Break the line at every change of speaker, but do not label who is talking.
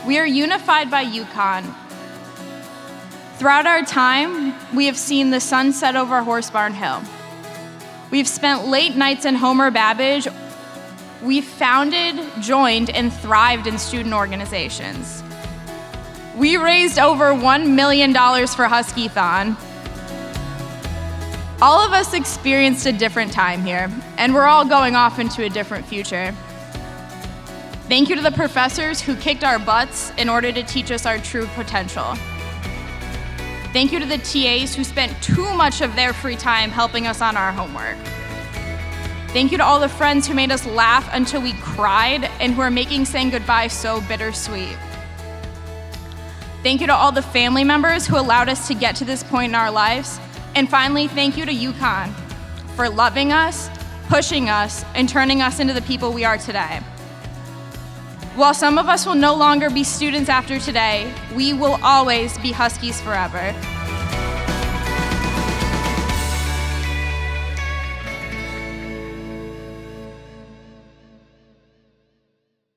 We are unified by UConn. Throughout our time, we have seen the sun set over Horse Barn Hill. We've spent late nights in Homer Babbage. We've founded, joined, and thrived in student organizations. We raised over $1 million for Husky-thon. All of us experienced a different time here, and we're all going off into a different future. Thank you to the professors who kicked our butts in order to teach us our true potential. Thank you to the TAs who spent too much of their free time helping us on our homework. Thank you to all the friends who made us laugh until we cried and who are making saying goodbye so bittersweet. Thank you to all the family members who allowed us to get to this point in our lives. And finally, thank you to UConn for loving us, pushing us, and turning us into the people we are today. While some of us will no longer be students after today, we will always be Huskies forever.